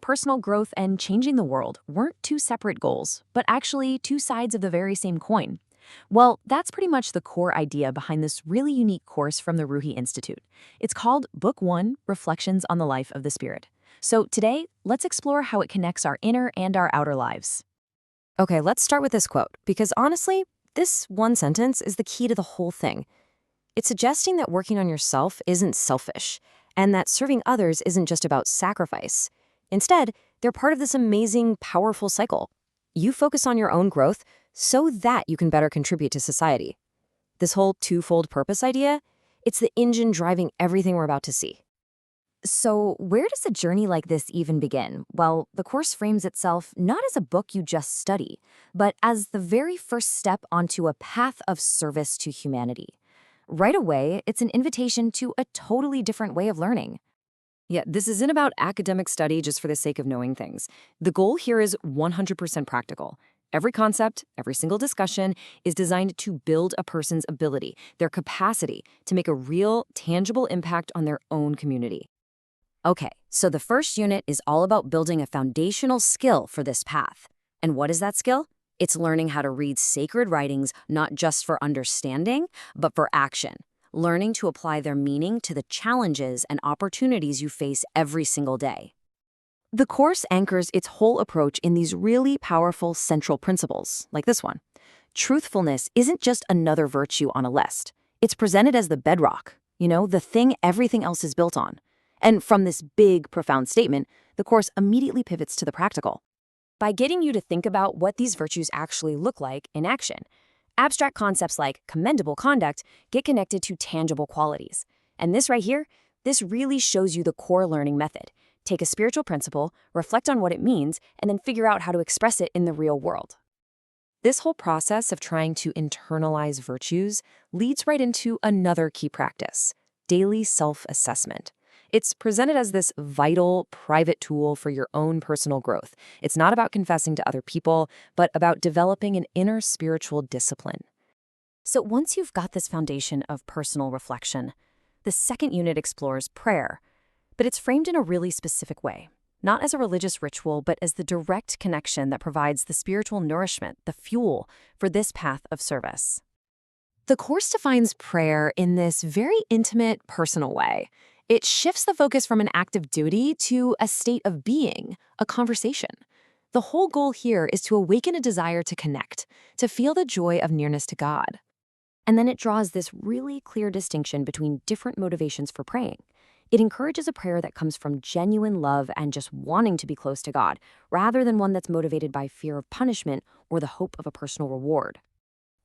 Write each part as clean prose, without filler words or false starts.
personal growth and changing the world weren't two separate goals, but actually two sides of the very same coin. Well, that's pretty much the core idea behind this really unique course from the Ruhi Institute. It's called Book 1, Reflections on the Life of the Spirit. So today, let's explore how it connects our inner and our outer lives. Okay, let's start with this quote, because honestly, this one sentence is the key to the whole thing. It's suggesting that working on yourself isn't selfish, and that serving others isn't just about sacrifice. Instead, they're part of this amazing, powerful cycle. You focus on your own growth so that you can better contribute to society. This whole twofold purpose idea, it's the engine driving everything we're about to see. So, where does a journey like this even begin? Well, the course frames itself not as a book you just study, but as the very first step onto a path of service to humanity. Right away, it's an invitation to a totally different way of learning. Yeah, this isn't about academic study just for the sake of knowing things. The goal here is 100% practical. Every concept, every single discussion is designed to build a person's ability, their capacity to make a real, tangible impact on their own community. Okay, so the first unit is all about building a foundational skill for this path. And what is that skill? It's learning how to read sacred writings not just for understanding, but for action. Learning to apply their meaning to the challenges and opportunities you face every single day. The course anchors its whole approach in these really powerful central principles, like this one. Truthfulness isn't just another virtue on a list. It's presented as the bedrock, the thing everything else is built on. And from this big, profound statement, the course immediately pivots to the practical. By getting you to think about what these virtues actually look like in action, abstract concepts like commendable conduct get connected to tangible qualities. And this right here, this really shows you the core learning method. Take a spiritual principle, reflect on what it means, and then figure out how to express it in the real world. This whole process of trying to internalize virtues leads right into another key practice, daily self-assessment. It's presented as this vital, private tool for your own personal growth. It's not about confessing to other people, but about developing an inner spiritual discipline. So once you've got this foundation of personal reflection, the second unit explores prayer. But it's framed in a really specific way, not as a religious ritual, but as the direct connection that provides the spiritual nourishment, the fuel for this path of service. The course defines prayer in this very intimate, personal way. It shifts the focus from an act of duty to a state of being, a conversation. The whole goal here is to awaken a desire to connect, to feel the joy of nearness to God. And then it draws this really clear distinction between different motivations for praying. It encourages a prayer that comes from genuine love and just wanting to be close to God, rather than one that's motivated by fear of punishment or the hope of a personal reward.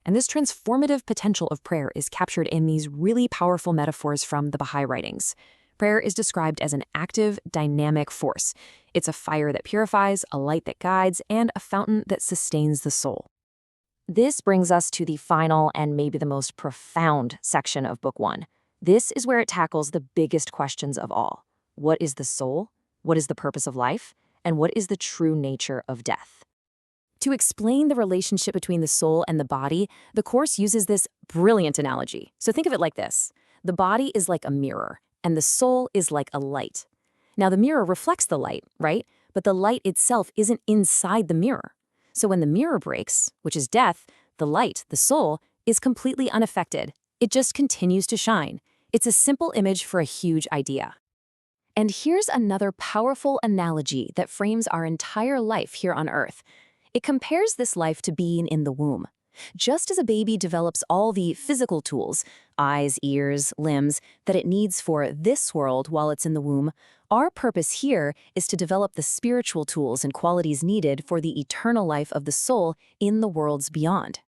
And this transformative potential of prayer is captured in these really powerful metaphors from the Baha'i writings. Prayer is described as an active, dynamic force. It's a fire that purifies, a light that guides, and a fountain that sustains the soul. This brings us to the final and maybe the most profound section of Book 1. This is where it tackles the biggest questions of all. What is the soul? What is the purpose of life? And what is the true nature of death? To explain the relationship between the soul and the body, the course uses this brilliant analogy. So think of it like this. The body is like a mirror, and the soul is like a light. Now, the mirror reflects the light, right? But the light itself isn't inside the mirror. So when the mirror breaks, which is death, the light, the soul, is completely unaffected. It just continues to shine. It's a simple image for a huge idea. And here's another powerful analogy that frames our entire life here on Earth. It compares this life to being in the womb. Just as a baby develops all the physical tools, eyes, ears, limbs, that it needs for this world while it's in the womb, our purpose here is to develop the spiritual tools and qualities needed for the eternal life of the soul in the worlds beyond.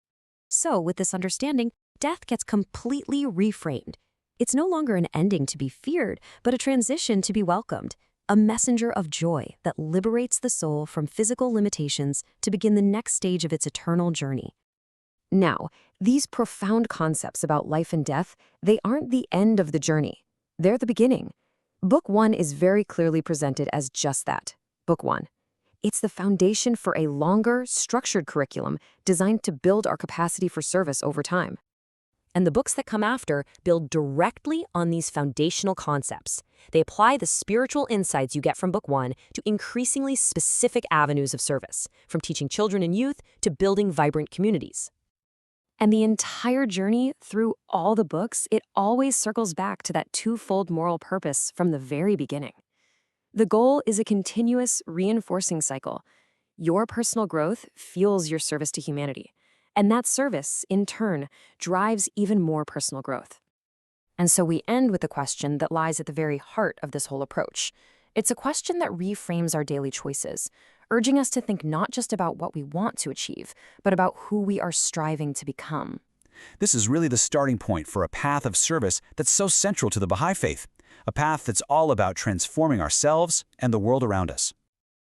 So, with this understanding, death gets completely reframed. It's no longer an ending to be feared, but a transition to be welcomed, a messenger of joy that liberates the soul from physical limitations to begin the next stage of its eternal journey. Now, these profound concepts about life and death, they aren't the end of the journey. They're the beginning. Book 1 is very clearly presented as just that, Book 1. It's the foundation for a longer, structured curriculum designed to build our capacity for service over time. And the books that come after build directly on these foundational concepts. They apply the spiritual insights you get from book 1 to increasingly specific avenues of service, from teaching children and youth to building vibrant communities. And the entire journey through all the books, it always circles back to that twofold moral purpose from the very beginning. The goal is a continuous reinforcing cycle. Your personal growth fuels your service to humanity. And that service, in turn, drives even more personal growth. And so we end with a question that lies at the very heart of this whole approach. It's a question that reframes our daily choices, urging us to think not just about what we want to achieve, but about who we are striving to become. This is really the starting point for a path of service that's so central to the Baha'i Faith, a path that's all about transforming ourselves and the world around us.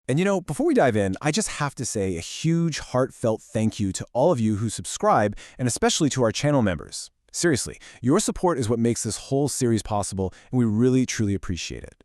And before we dive in, I just have to say a huge heartfelt thank you to all of you who subscribe, and especially to our channel members. Seriously, your support is what makes this whole series possible, and we really, truly appreciate it.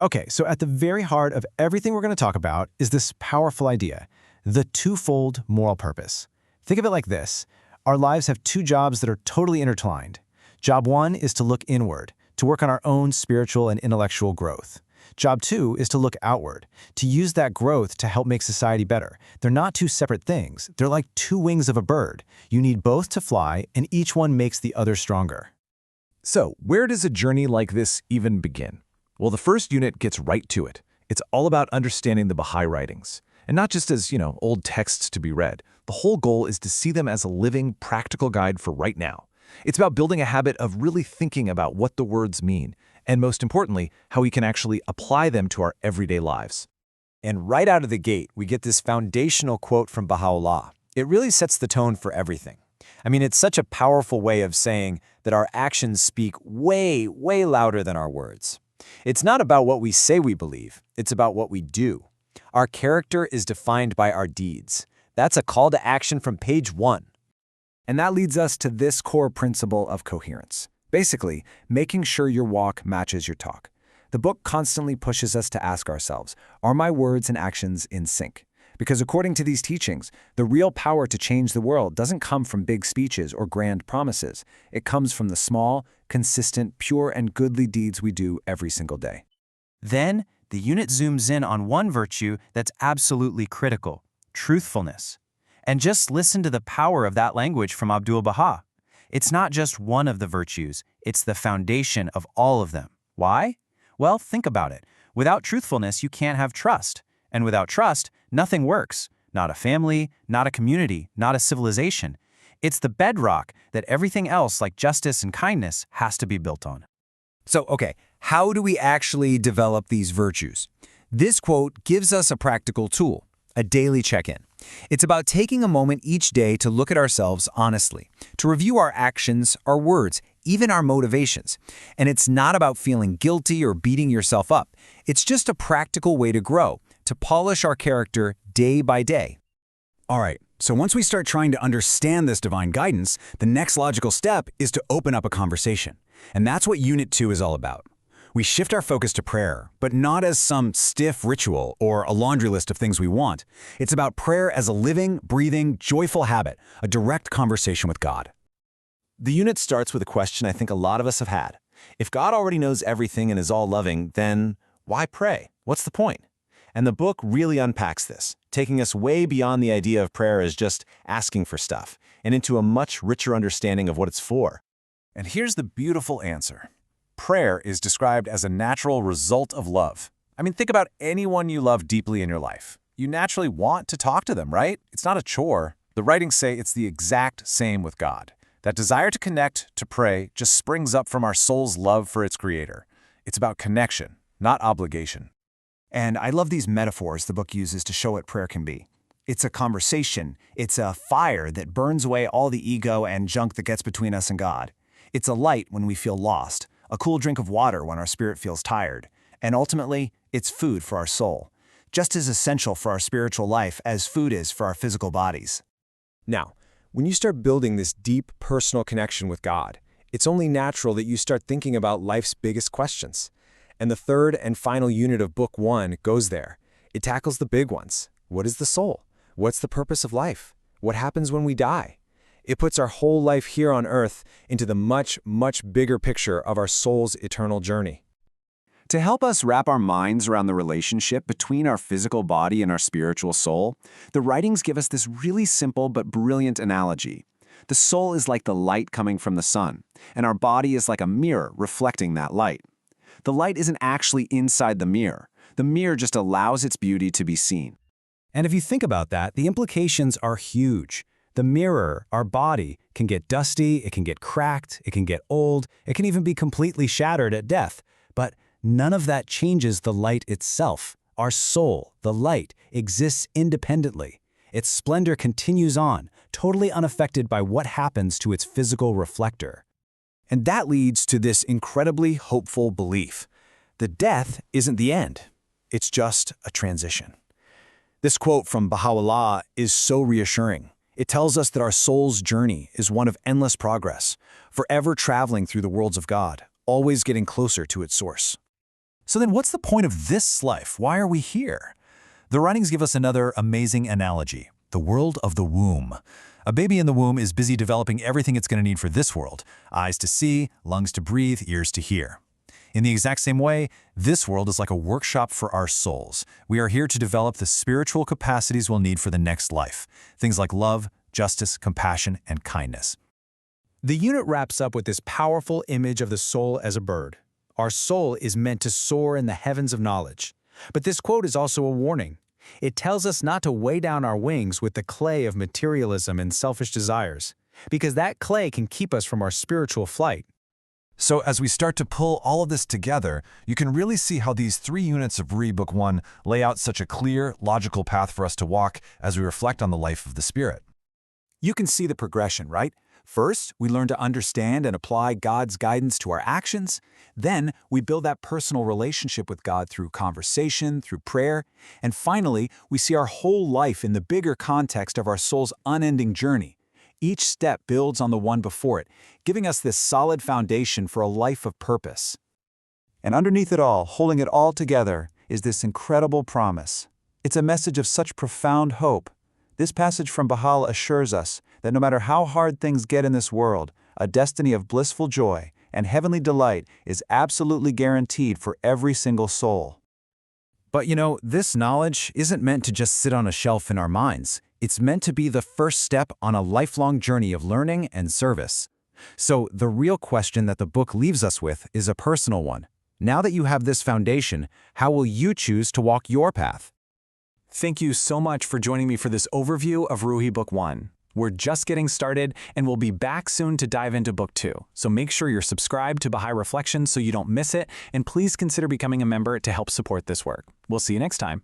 Okay, so at the very heart of everything we're going to talk about is this powerful idea, the twofold moral purpose. Think of it like this. Our lives have two jobs that are totally intertwined. Job 1 is to look inward, to work on our own spiritual and intellectual growth. Job 2 is to look outward, to use that growth to help make society better. They're not two separate things. They're like two wings of a bird. You need both to fly, and each one makes the other stronger. So, where does a journey like this even begin? Well, the first unit gets right to it. It's all about understanding the Baha'i writings, and not just as, old texts to be read. The whole goal is to see them as a living, practical guide for right now. It's about building a habit of really thinking about what the words mean, and most importantly, how we can actually apply them to our everyday lives. And right out of the gate, we get this foundational quote from Bahá'u'lláh. It really sets the tone for everything. I mean, it's such a powerful way of saying that our actions speak way, way louder than our words. It's not about what we say we believe, it's about what we do. Our character is defined by our deeds. That's a call to action from page 1. And that leads us to this core principle of coherence. Basically, making sure your walk matches your talk. The book constantly pushes us to ask ourselves, are my words and actions in sync? Because according to these teachings, the real power to change the world doesn't come from big speeches or grand promises. It comes from the small, consistent, pure, and goodly deeds we do every single day. Then, the unit zooms in on one virtue that's absolutely critical: truthfulness. And just listen to the power of that language from Abdu'l-Bahá. It's not just one of the virtues, it's the foundation of all of them. Why? Well, think about it. Without truthfulness, you can't have trust. And without trust, nothing works. Not a family, not a community, not a civilization. It's the bedrock that everything else, like justice and kindness, has to be built on. So, okay, how do we actually develop these virtues? This quote gives us a practical tool, a daily check-in. It's about taking a moment each day to look at ourselves honestly, to review our actions, our words, even our motivations. And it's not about feeling guilty or beating yourself up. It's just a practical way to grow, to polish our character day by day. All right, so once we start trying to understand this divine guidance, the next logical step is to open up a conversation. And that's what Unit 2 is all about. We shift our focus to prayer, but not as some stiff ritual or a laundry list of things we want. It's about prayer as a living, breathing, joyful habit, a direct conversation with God. The unit starts with a question I think a lot of us have had. If God already knows everything and is all-loving, then why pray? What's the point? And the book really unpacks this, taking us way beyond the idea of prayer as just asking for stuff, and into a much richer understanding of what it's for. And here's the beautiful answer. Prayer is described as a natural result of love. I mean, think about anyone you love deeply in your life. You naturally want to talk to them, right? It's not a chore. The writings say it's the exact same with God. That desire to connect, to pray, just springs up from our soul's love for its creator. It's about connection, not obligation. And I love these metaphors the book uses to show what prayer can be. It's a conversation. It's a fire that burns away all the ego and junk that gets between us and God. It's a light when we feel lost, a cool drink of water when our spirit feels tired, and ultimately, it's food for our soul, just as essential for our spiritual life as food is for our physical bodies. Now, when you start building this deep personal connection with God, it's only natural that you start thinking about life's biggest questions. And the third and final unit of Book 1 goes there. It tackles the big ones. What is the soul? What's the purpose of life? What happens when we die? It puts our whole life here on Earth into the much, much bigger picture of our soul's eternal journey. To help us wrap our minds around the relationship between our physical body and our spiritual soul, the writings give us this really simple but brilliant analogy. The soul is like the light coming from the sun, and our body is like a mirror reflecting that light. The light isn't actually inside the mirror. The mirror just allows its beauty to be seen. And if you think about that, the implications are huge. The mirror, our body, can get dusty, it can get cracked, it can get old, it can even be completely shattered at death. But none of that changes the light itself. Our soul, the light, exists independently. Its splendor continues on, totally unaffected by what happens to its physical reflector. And that leads to this incredibly hopeful belief. The death isn't the end. It's just a transition. This quote from Bahá'u'lláh is so reassuring. It tells us that our soul's journey is one of endless progress, forever traveling through the worlds of God, always getting closer to its source. So then what's the point of this life? Why are we here? The writings give us another amazing analogy, the world of the womb. A baby in the womb is busy developing everything it's going to need for this world: eyes to see, lungs to breathe, ears to hear. In the exact same way, this world is like a workshop for our souls. We are here to develop the spiritual capacities we'll need for the next life, things like love, justice, compassion, and kindness. The unit wraps up with this powerful image of the soul as a bird. Our soul is meant to soar in the heavens of knowledge. But this quote is also a warning. It tells us not to weigh down our wings with the clay of materialism and selfish desires, because that clay can keep us from our spiritual flight. So as we start to pull all of this together, you can really see how these 3 units of Ruhi Book 1 lay out such a clear, logical path for us to walk as we reflect on the life of the Spirit. You can see the progression, right? First, we learn to understand and apply God's guidance to our actions. Then, we build that personal relationship with God through conversation, through prayer. And finally, we see our whole life in the bigger context of our soul's unending journey. Each step builds on the one before it, giving us this solid foundation for a life of purpose. And underneath it all, holding it all together, is this incredible promise. It's a message of such profound hope. This passage from Bahá assures us that no matter how hard things get in this world, a destiny of blissful joy and heavenly delight is absolutely guaranteed for every single soul. But this knowledge isn't meant to just sit on a shelf in our minds. It's meant to be the first step on a lifelong journey of learning and service. So the real question that the book leaves us with is a personal one. Now that you have this foundation, how will you choose to walk your path? Thank you so much for joining me for this overview of Ruhi Book 1. We're just getting started, and we'll be back soon to dive into Book 2. So make sure you're subscribed to Baha'i Reflections so you don't miss it, and please consider becoming a member to help support this work. We'll see you next time.